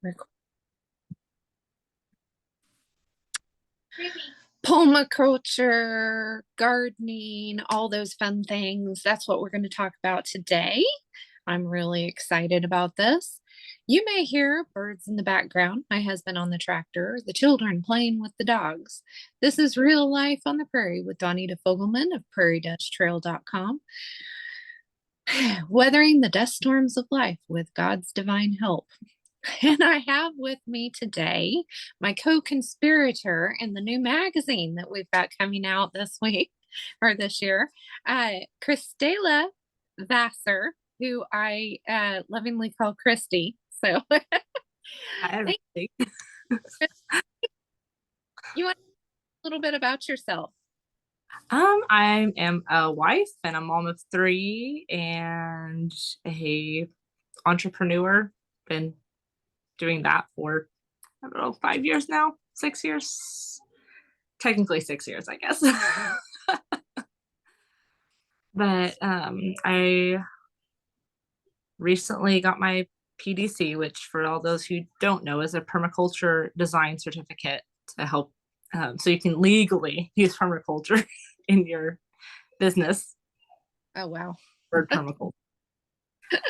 Rec- Permaculture, gardening, all those fun things. That's what we're going to talk about today. I'm really excited about this. You may hear birds in the background, my husband on the tractor, the children playing with the dogs. This is Real Life on the Prairie with Donita Fogelman of prairiedusttrail.com. Weathering the dust storms of life with God's divine help. And I have with me today my co-conspirator in the new magazine that we've got coming out this week or this year, Christayla Vassar, who I lovingly call Christy. So Hi, everybody. You want a little bit about yourself? I am a wife and a mom of three and a entrepreneur. Been doing that for, I don't know, 5 years now, 6 years, technically 6 years, I guess. But I recently got my PDC, which for all those who don't know is a permaculture design certificate to help so you can legally use permaculture in your business Oh, wow. for permaculture.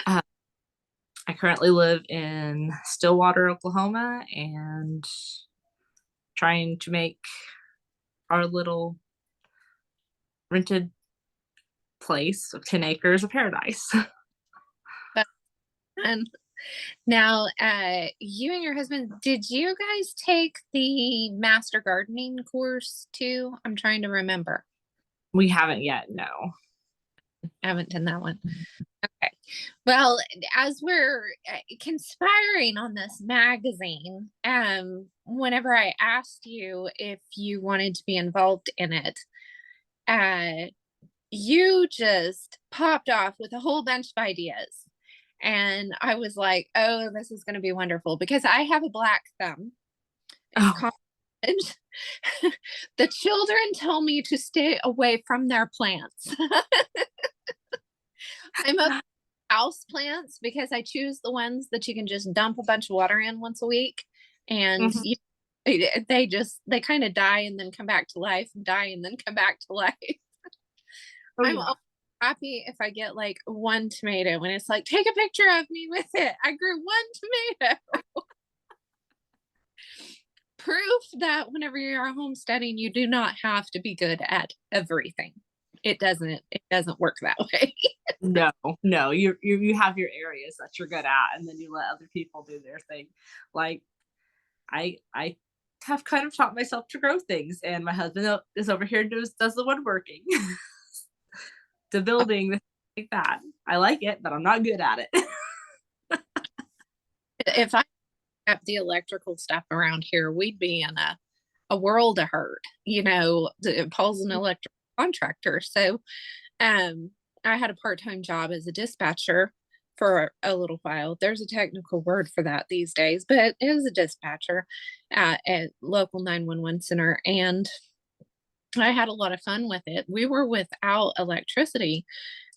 I currently live in Stillwater, Oklahoma, and trying to make our little rented place of 10 acres a paradise. And now, you and your husband, did you guys take the master gardening course too? I'm trying to remember. We haven't yet, no. I haven't done that one. Okay. Well, as we're conspiring on this magazine, whenever I asked you if you wanted to be involved in it, you just popped off with a whole bunch of ideas. And I was like, oh, this is going to be wonderful because I have a black thumb in college. The children tell me to stay away from their plants. I'm a house plants because I choose the ones that you can just dump a bunch of water in once a week. And they kind of die and then come back to life, die and then come back to life. I'm happy if I get like one tomato and it's like, take a picture of me with it. I grew one tomato. Proof that whenever you're homesteading, you do not have to be good at everything. It doesn't work that way. No, you have your areas that you're good at, and then you let other people do their thing. Like I have kind of taught myself to grow things, and my husband is over here does the woodworking, the building, like that. I like it, but I'm not good at it. If I kept the electrical stuff around here, we'd be in a world of hurt. Paul's an electrical contractor, so I had a part-time job as a dispatcher for a little while. There's a technical word for that these days, but it was a dispatcher at local 911 center, and I had a lot of fun with it. We were without electricity,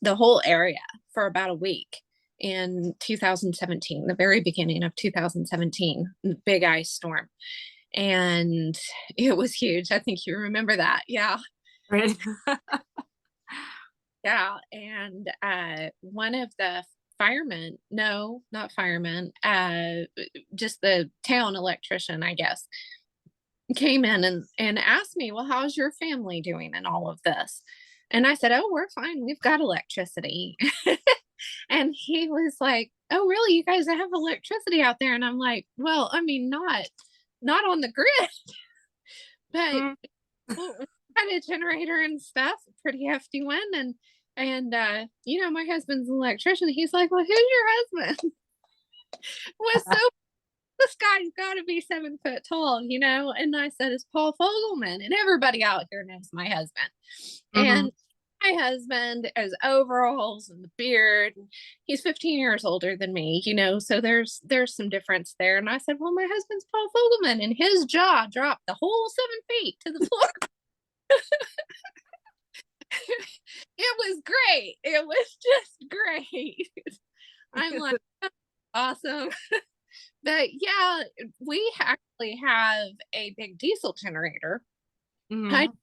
the whole area, for about a week in 2017, the very beginning of 2017, big ice storm. And it was huge. I think you remember that. Yeah. Right. Yeah. And one of the firemen, no, not firemen, just the town electrician, I guess, came in and asked me, well, how's your family doing in all of this? And I said, oh, we're fine. We've got electricity. And he was like, oh, really? You guys have electricity out there? And I'm like, well, I mean, not on the grid, but well, we had a generator and stuff, a pretty hefty one. And my husband's an electrician. He's like, well, who's your husband? Was so this guy's got to be 7 foot tall, And I said, it's Paul Fogelman. And everybody out here knows my husband. And my husband has overalls and the beard. And he's 15 years older than me, so there's some difference there. And I said, well, my husband's Paul Fogelman, and his jaw dropped the whole 7 feet to the floor. It was great. It was just great. I'm like, awesome. But yeah, we actually have a big diesel generator. I Mhm.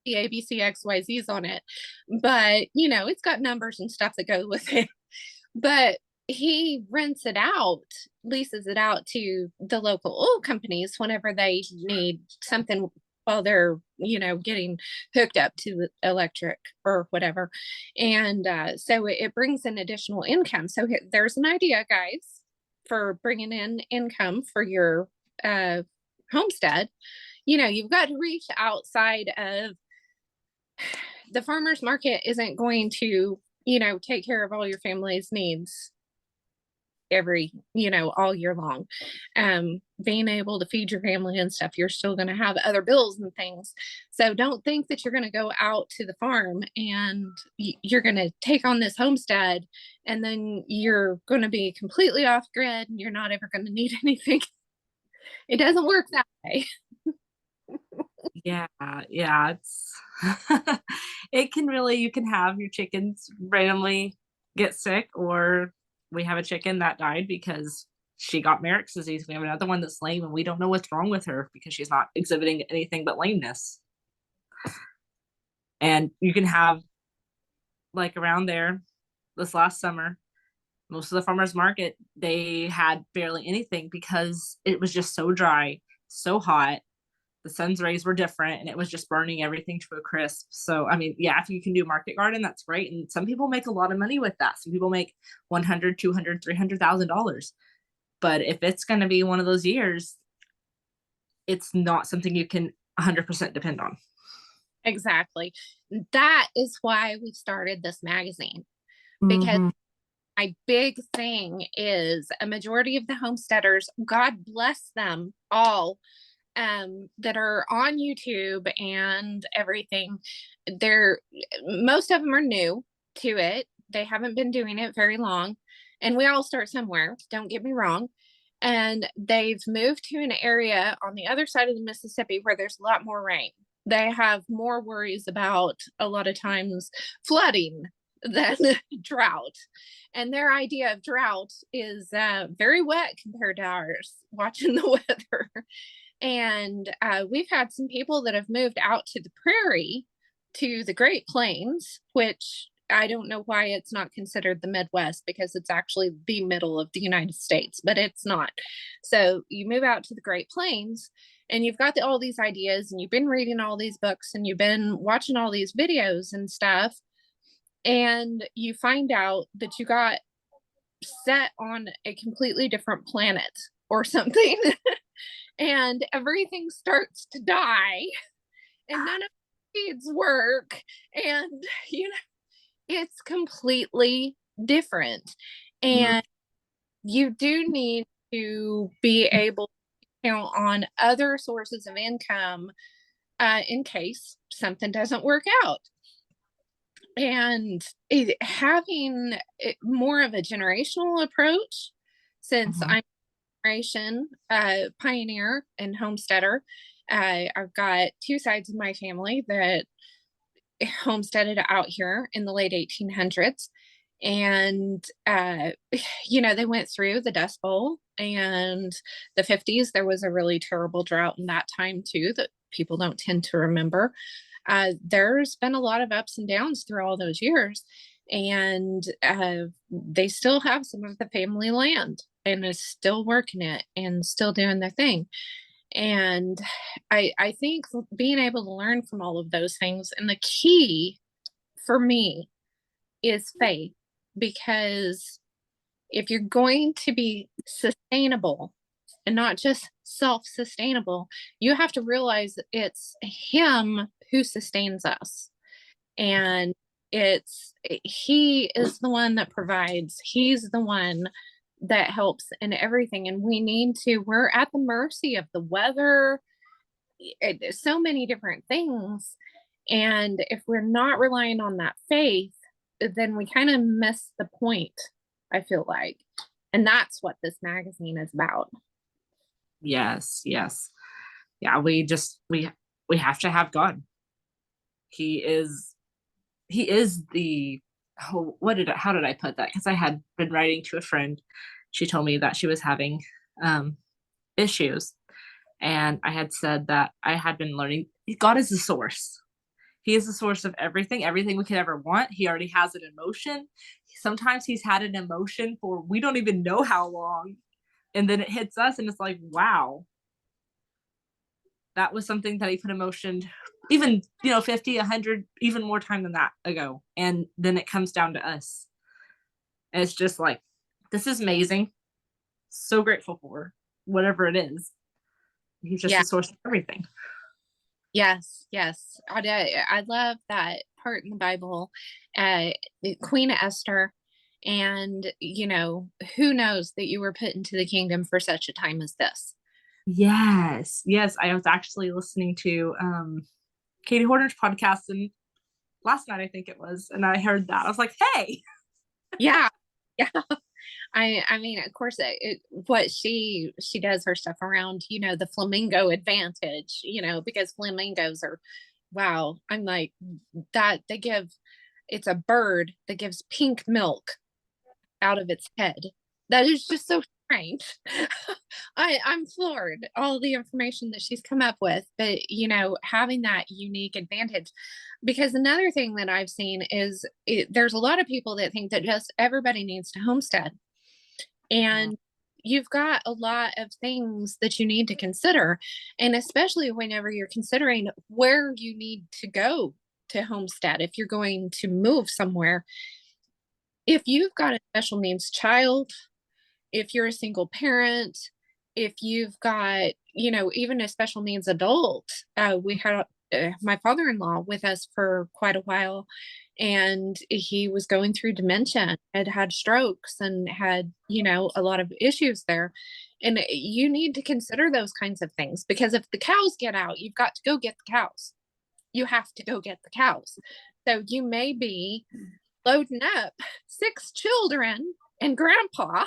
the ABCXYZs on it, but it's got numbers and stuff that go with it. But he rents it out, leases it out to the local oil companies whenever they need something while they're, getting hooked up to the electric or whatever. And so it brings in additional income. So there's an idea, guys, for bringing in income for your uh, homestead. You've got to reach outside of the farmer's market isn't going to, take care of all your family's needs all year long. Being able to feed your family and stuff, you're still going to have other bills and things. So don't think that you're going to go out to the farm and you're going to take on this homestead and then you're going to be completely off grid and you're not ever going to need anything. It doesn't work that way. Yeah, yeah, it's it can really you can have your chickens randomly get sick, or we have a chicken that died because she got Merrick's disease. We have another one that's lame, and we don't know what's wrong with her because she's not exhibiting anything but lameness. And you can have, like, around there this last summer, most of the farmers market, they had barely anything because it was just so dry, so hot. The sun's rays were different and it was just burning everything to a crisp. So, I mean, yeah, if you can do market garden, that's great. And some people make a lot of money with that. Some people make 100, 200, $300,000. But if it's going to be one of those years, it's not something you can 100% depend on. Exactly. That is why we started this magazine, because Mm-hmm. my big thing is a majority of the homesteaders, God bless them all, that are on YouTube and everything. They're Most of them are new to it. They haven't been doing it very long. And we all start somewhere, don't get me wrong. And they've moved to an area on the other side of the Mississippi where there's a lot more rain. They have more worries about a lot of times flooding than drought. And their idea of drought is very wet compared to ours, watching the weather. And we've had some people that have moved out to the prairie, to the Great Plains, which I don't know why it's not considered the Midwest because it's actually the middle of the United States, but it's not. So you move out to the Great Plains and you've got all these ideas and you've been reading all these books and you've been watching all these videos and stuff. And you find out that you got set on a completely different planet or something. And everything starts to die and none of the seeds work, and it's completely different. Mm-hmm. And you do need to be able to count on other sources of income in case something doesn't work out. And having more of a generational approach, since Mm-hmm. I'm generation pioneer and homesteader. I've got two sides of my family that homesteaded out here in the late 1800s. And, they went through the Dust Bowl and the 50s. There was a really terrible drought in that time, too, that people don't tend to remember. There's been a lot of ups and downs through all those years. And they still have some of the family land and is still working it and still doing their thing. And I think being able to learn from all of those things, and the key for me is faith, because if you're going to be sustainable and not just self-sustainable, you have to realize that it's him who sustains us. And he is the one that provides, he's the one that helps in everything. And we're at the mercy of the weather, so many different things. And if we're not relying on that faith, then we kind of miss the point, I feel like. And that's what this magazine is about. Yes, yes. Yeah, we have to have God. He is he is the how did I put that? Because I had been writing to a friend. She told me that she was having um, issues. And I had said that I had been learning God is the source. He is the source of everything we could ever want. He already has it in motion. Sometimes he's had an emotion for we don't even know how long. And then it hits us and it's like, wow, that was something that he put in motion even, 50, 100, even more time than that ago. And then it comes down to us. And it's just like, this is amazing. So grateful for whatever it is. He's just Yeah. the source of everything. Yes. Yes. I love that part in the Bible, uh, Queen Esther. And, who knows that you were put into the kingdom for such a time as this. Yes. Yes. I was actually listening to Katie Horner's podcast and last night I think it was, and I heard that. I was like, hey. Yeah. Yeah. I mean, of course, what she does her stuff around, the flamingo advantage, because flamingos are, wow. I'm like that. It's a bird that gives pink milk out of its head. That is just so strange. I'm floored, all the information that she's come up with, but having that unique advantage. Because another thing that I've seen is there's a lot of people that think that just everybody needs to homestead. And you've got a lot of things that you need to consider. And especially whenever you're considering where you need to go to homestead, if you're going to move somewhere, if you've got a special needs child, if you're a single parent, if you've got, even a special needs adult, we had my father-in-law with us for quite a while, and he was going through dementia, had strokes, and had, a lot of issues there. And you need to consider those kinds of things, because if the cows get out, you've got to go get the cows. You have to go get the cows. So you may be loading up 6 children and grandpa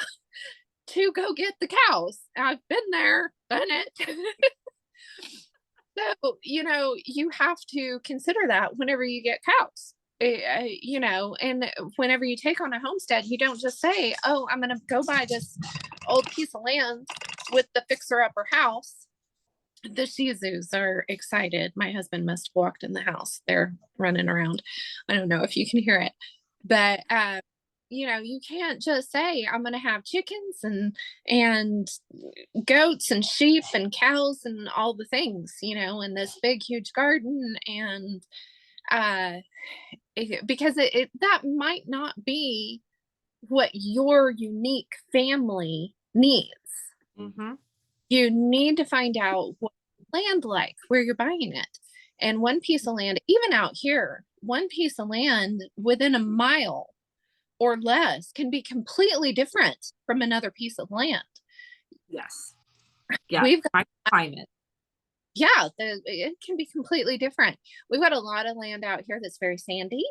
to go get the cows. I've been there, done it. So, you have to consider that whenever you get cows. And whenever you take on a homestead, you don't just say, oh, I'm going to go buy this old piece of land with the fixer upper house. The Shih Tzus are excited. My husband must have walked in the house. They're running around. I don't know if you can hear it, but you can't just say I'm going to have chickens and goats and sheep and cows and all the things, in this big huge garden. And uh because that might not be what your unique family needs. Mm-hmm. You need to find out what land like where you're buying it. And one piece of land, even out here, one piece of land within a mile or less can be completely different from another piece of land. Yes. Yeah. We've got, My climate. yeah, it can be completely different. We've got a lot of land out here that's very sandy.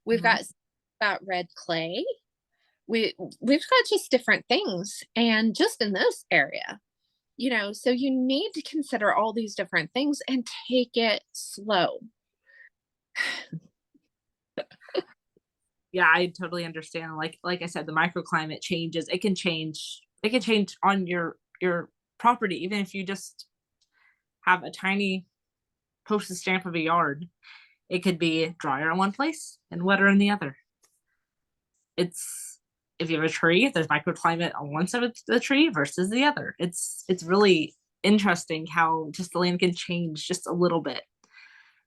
We've Mm-hmm. got red clay. We've got just different things, and just in this area, so you need to consider all these different things and take it slow. Yeah, I totally understand. Like I said, the microclimate changes. It can change. It can change on your property, even if you just have a tiny postage stamp of a yard. It could be drier in one place and wetter in the other. It's if you have a tree, there's microclimate on one side of the tree versus the other. It's really interesting how just the land can change just a little bit.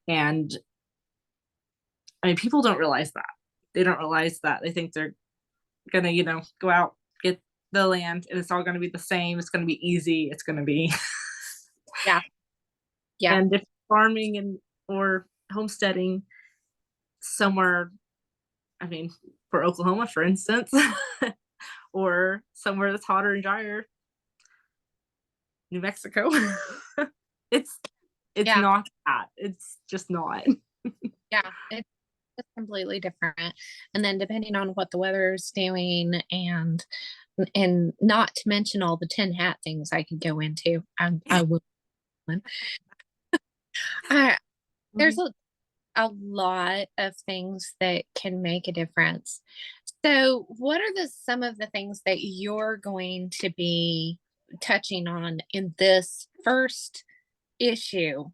And I mean, people don't realize that. They don't realize that. They think they're gonna, go out, get the land, and it's all gonna be the same. It's gonna be easy. It's gonna be Yeah. Yeah. and if farming and or homesteading somewhere, I mean, for Oklahoma, for instance, or somewhere that's hotter and drier, New Mexico, it's it's Yeah. not that. It's just not. Yeah. It's completely different. And then depending on what the weather is doing, and not to mention all the tin hat things I could go into. I will. I There's a lot of things that can make a difference. So, what are some of the things that you're going to be touching on in this first issue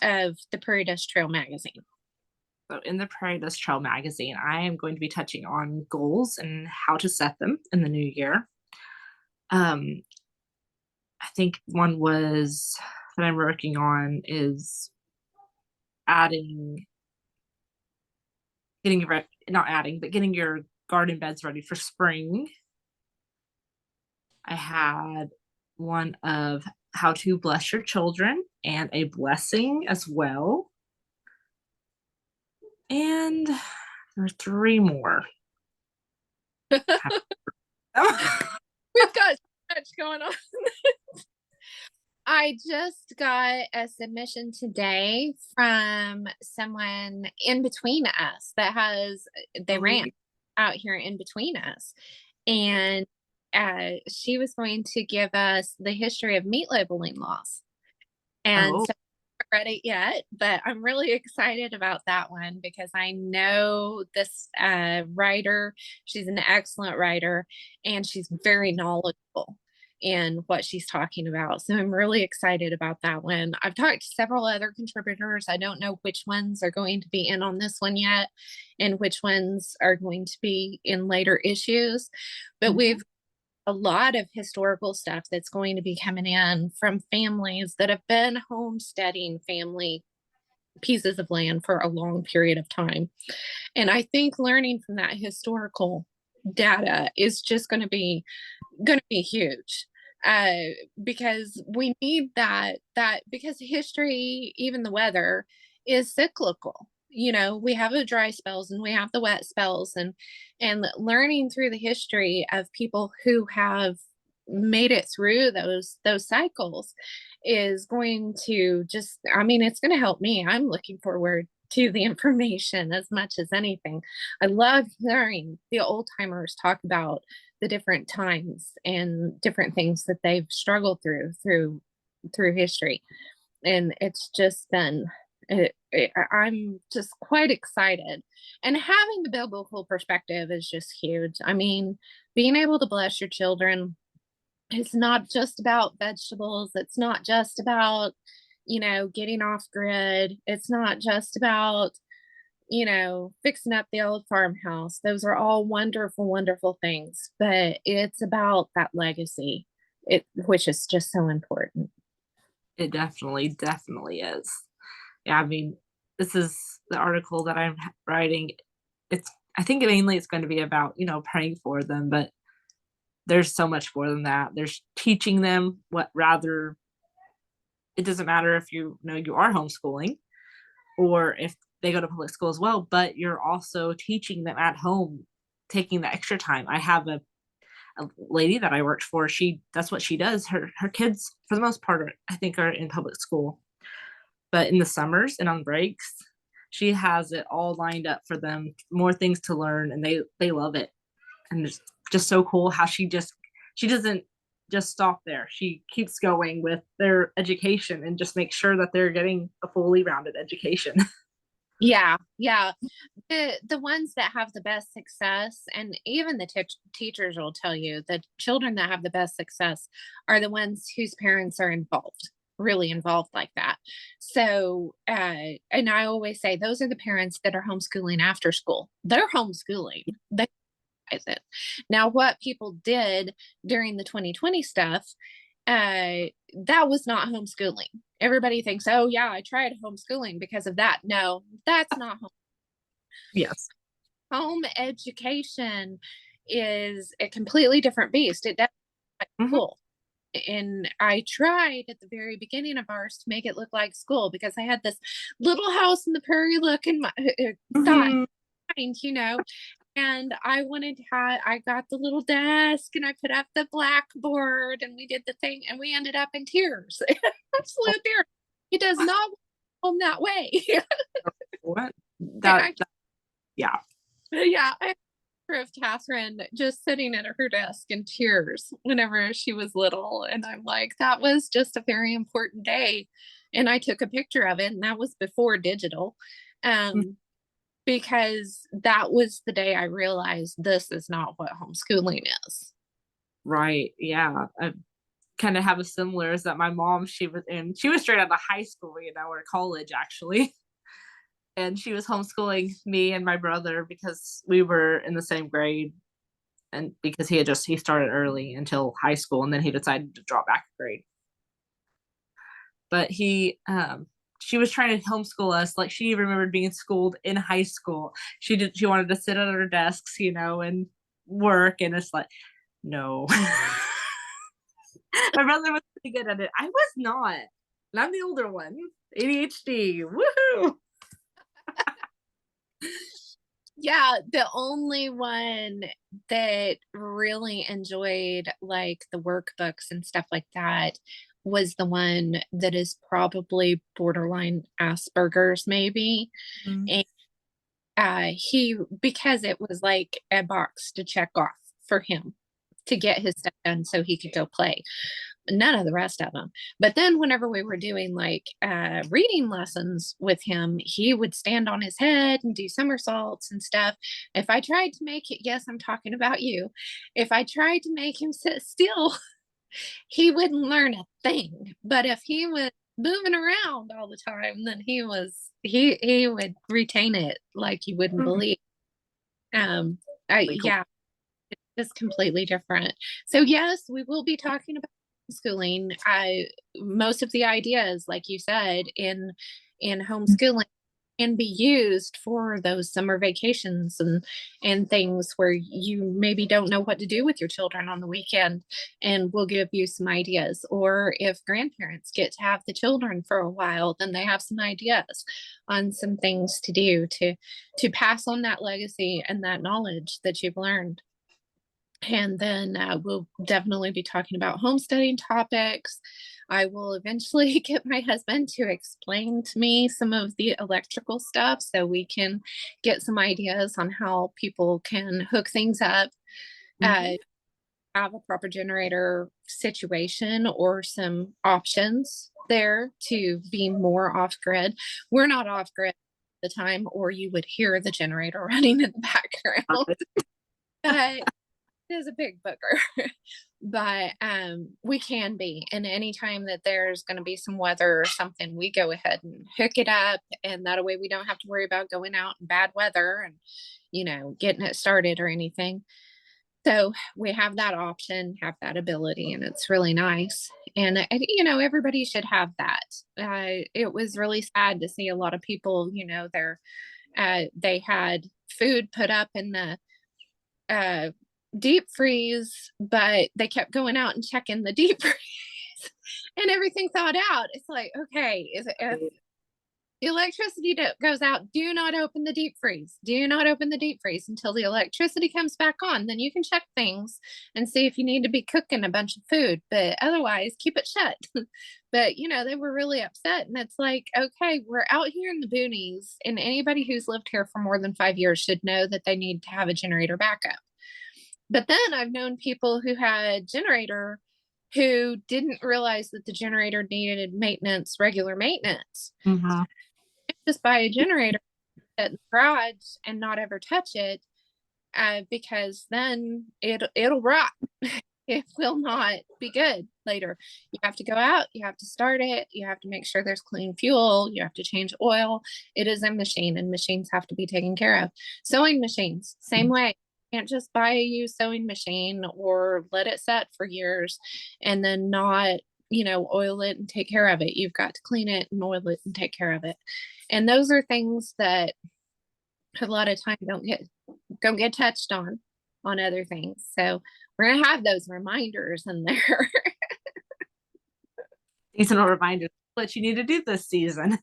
of the Prairie Dust Trail magazine? So in the Prairie Dust Trail magazine, I am going to be touching on goals and how to set them in the new year. Um, I think one was that I'm working on is adding, getting your not adding, but getting your garden beds ready for spring. I had one of how to bless your children and a blessing as well. And there are three more. We've got so much going on. I just got a submission today from someone in between us that has, they ran out here in between us. And she was going to give us the history of meat labeling laws. And Oh, so I haven't read it yet, but I'm really excited about that one because I know this writer. She's an excellent writer and she's very knowledgeable in what she's talking about. So I'm really excited about that one. I've talked to several other contributors. I don't know which ones are going to be in on this one yet and which ones are going to be in later issues, but mhm. we've a lot of historical stuff that's going to be coming in from families that have been homesteading family pieces of land for a long period of time. And I think learning from that historical data is just going to be huge. Because we need that because history, even the weather, is cyclical. We have the dry spells and we have the wet spells, and learning through the history of people who have made it through those cycles is going to just, I mean, it's going to help me. I'm looking forward to the information as much as anything. I love hearing the old timers talk about the different times and different things that they've struggled through history, and it's just been I'm just quite excited, and having the biblical perspective is just huge. I mean, being able to bless your children, it's not just about vegetables, it's not just about getting off grid, it's not just about fixing up the old farmhouse. Those are all wonderful, wonderful things, but it's about that legacy, which is just so important. It definitely is. Yeah, I mean, this is the article that I'm writing. It's I think mainly it's going to be about, praying for them, but there's so much more than that. There's teaching them what rather it doesn't matter if you are homeschooling or if they go to public school as well, but you're also teaching them at home, taking the extra time. I have a lady that I worked for. That's what she does. Her kids, for the most part, I think are in public school, but in the summers and on breaks, she has it all lined up for them, more things to learn, and they love it. And it's just so cool how she doesn't just stop there. She keeps going with their education and just make sure that they're getting a fully rounded education. Yeah, yeah. The ones that have the best success, and even the teachers will tell you, the children that have the best success are the ones whose parents are involved, really involved like that. So, and I always say those are the parents that are homeschooling after school. They're homeschooling. They realize it. Now, what people did during the 2020 stuff, that was not homeschooling. Everybody thinks, oh yeah, I tried homeschooling because of that. No, that's not Yes. home education is a completely different beast. It does like Hmm. school. And I tried at the very beginning of ours to make it look like school because I had this little house in the prairie look in my thought Hmm. mind, and I got the little desk and I put up the blackboard and we did the thing and we ended up in tears. Absolute tears. It does not home that way. What? I, That yeah. yeah, I of Catherine just sitting at her desk in tears whenever she was little. And I'm like, that was just a very important day. And I took a picture of it, and that was before digital. Because that was the day I realized this is not what homeschooling is. Right. Yeah. kind of have a similar is that my mom, she was straight out of high school, or college actually. And she was homeschooling me and my brother because we were in the same grade, and because he started early until high school, and then he decided to drop back a grade. But she was trying to homeschool us. Like, she remembered being schooled in high school. She wanted to sit at her desks, and work, and it's like, no. My brother was pretty good at it. I was not. And I'm the older one. ADHD. Woohoo! Yeah, the only one that really enjoyed like the workbooks and stuff like that was the one that is probably borderline Asperger's, maybe. Mm. And he, because it was like a box to check off for him to get his stuff done so he could go play. None of the rest of them. But then whenever we were doing like reading lessons with him, he would stand on his head and do somersaults and stuff. If I tried to make it, yes, I'm talking about you. If I tried to make him sit still, he wouldn't learn a thing. But if he was moving around all the time, then he would retain it like you wouldn't believe. Um Really cool. yeah, it's completely different. So yes, we will be talking about schooling. Most of the ideas, like you said, in homeschooling can be used for those summer vacations and things where you maybe don't know what to do with your children on the weekend, and we'll give you some ideas. Or if grandparents get to have the children for a while, then they have some ideas on some things to do to pass on that legacy and that knowledge that you've learned. And then we'll definitely be talking about homesteading topics. I will eventually get my husband to explain to me some of the electrical stuff so we can get some ideas on how people can hook things up, uh, Mhm. have a proper generator situation, or some options there to be more off grid. We're not off grid at the time, or you would hear the generator running in the background. But is a big booger. But we can be, and anytime that there's going to be some weather or something, we go ahead and hook it up, and that way we don't have to worry about going out in bad weather and getting it started or anything. So we have that option, have that ability, and it's really nice. And everybody should have that. It was really sad to see a lot of people, they had food put up in the uh, deep freeze, but they kept going out and checking the deep freeze and everything thawed out. It's like, okay, if the electricity goes out, do not open the deep freeze. Do not open the deep freeze until the electricity comes back on. Then you can check things and see if you need to be cooking a bunch of food, but otherwise keep it shut. But they were really upset, and it's like, okay, we're out here in the boonies, and anybody who's lived here for more than 5 years should know that they need to have a generator backup. But then I've known people who had generator who didn't realize that the generator needed maintenance, regular maintenance. Mhm. Just buy a generator at the garage and not ever touch it, because then it'll rot. It will not be good later. You have to go out, you have to start it, you have to make sure there's clean fuel, you have to change oil. It is a machine, and machines have to be taken care of. Sewing machines, same way. You can't just buy a used sewing machine or let it set for years and then not, oil it and take care of it. You've got to clean it and oil it and take care of it. And those are things that a lot of time don't get touched on other things. So we're gonna have those reminders in there. Seasonal reminders what you need to do this season.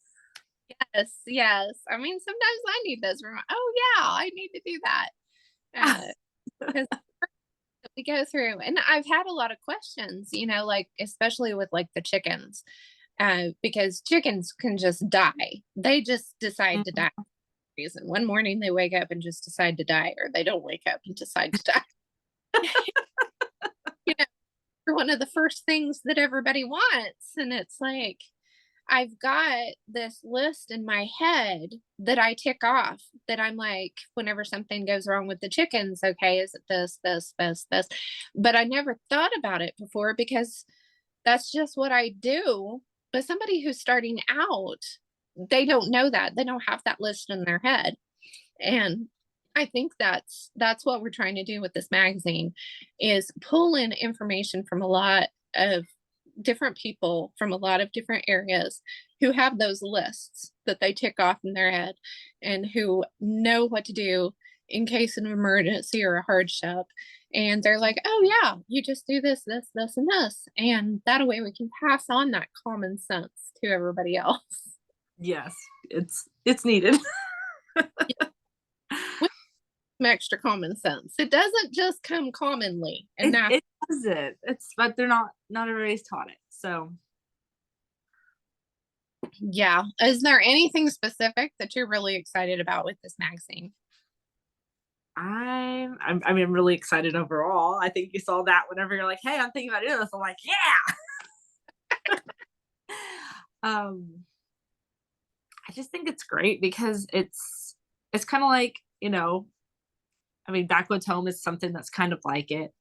Yes, yes. I mean, sometimes I need those. Oh yeah, I need to do that because we go through, and I've had a lot of questions. Like especially with like the chickens, because chickens can just die. They just decide to Mhm. die. Reason one morning they wake up and just decide to die, or they don't wake up and decide to die. you know, are one of the first things that everybody wants, and it's like I've got this list in my head that I tick off, that I'm like, whenever something goes wrong with the chickens, okay, is it this, this, this, this? But I never thought about it before because that's just what I do. But somebody who's starting out, they don't know that. They don't have that list in their head. And I think that's what we're trying to do with this magazine is pull in information from a lot of different people from a lot of different areas who have those lists that they tick off in their head and who know what to do in case of an emergency or a hardship. And they're like, oh yeah, you just do this, this, this, and this. And that way we can pass on that common sense to everybody else. Yes, it's needed. With some extra common sense. It doesn't just come commonly. And It doesn't. It's but they're not everybody's taught it. So yeah. Is there anything specific that you're really excited about with this magazine? I mean, I'm really excited overall. I think you saw that whenever you're like, hey, I'm thinking about doing this. I'm like, yeah. I just think it's great because it's kind of like, I mean, Backwoods Home is something that's kind of like it,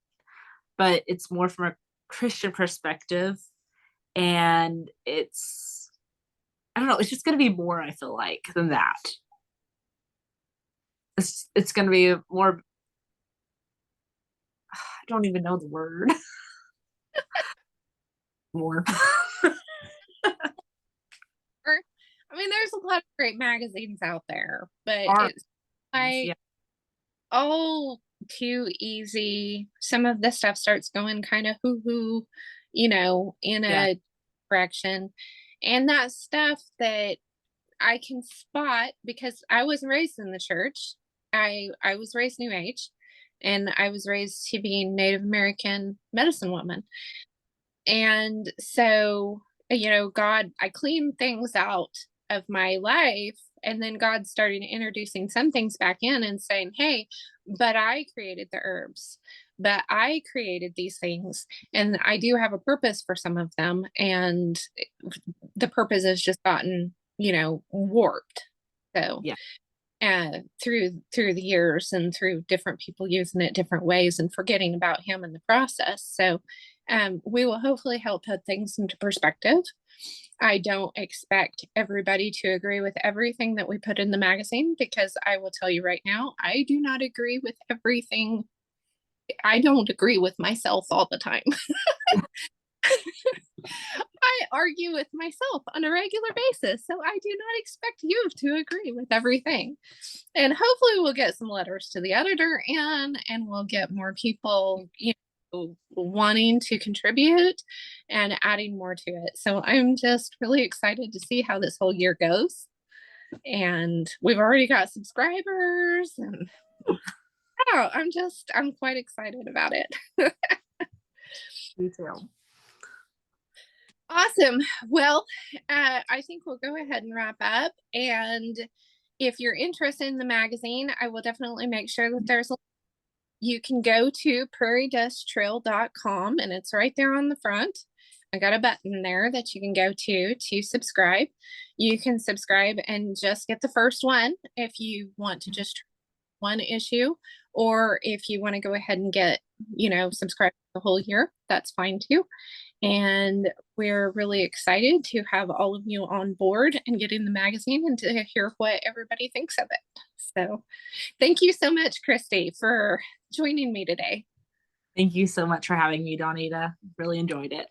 but it's more from a Christian perspective. And I don't know, it's just going to be more, I feel like, than that. It's going to be more, I don't even know the word. More. I mean, there's a lot of great magazines out there, but it's like Yeah. all too easy. Some of the stuff starts going kind of hoo-hoo, in Yeah. a direction. And that stuff that I can spot because I was raised in the church. I was raised New Age, and I was raised to be a Native American medicine woman. And so, God, I cleaned things out of my life. And then God started introducing some things back in and saying, hey, but I created the herbs, but I created these things. And I do have a purpose for some of them. And the purpose has just gotten, warped. So, Yeah. through the years and through different people using it different ways and forgetting about him in the process. So we will hopefully help put things into perspective. I don't expect everybody to agree with everything that we put in the magazine because I will tell you right now, I do not agree with everything. I don't agree with myself all the time. I argue with myself on a regular basis, so I do not expect you to agree with everything. And hopefully we'll get some letters to the editor and we'll get more people, wanting to contribute and adding more to it. So I'm just really excited to see how this whole year goes. And we've already got subscribers and oh, I'm quite excited about it. Me too. Awesome. Well, I think we'll go ahead and wrap up. And if you're interested in the magazine, I will definitely make sure that you can go to prairiedusttrail.com and it's right there on the front. I got a button there that you can go to subscribe. You can subscribe and just get the first one if you want to just one issue, or if you want to go ahead and get, subscribe the whole year, that's fine too. And we're really excited to have all of you on board and get in the magazine and to hear what everybody thinks of it. So thank you so much, Christy, for joining me today. Thank you so much for having me, Donita. Really enjoyed it.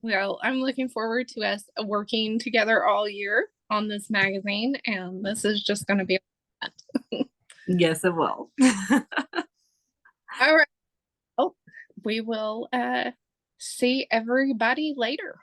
Well, I'm looking forward to us working together all year on this magazine, and this is just going to be fun. Yes, it will. All right. Oh, we will see everybody later.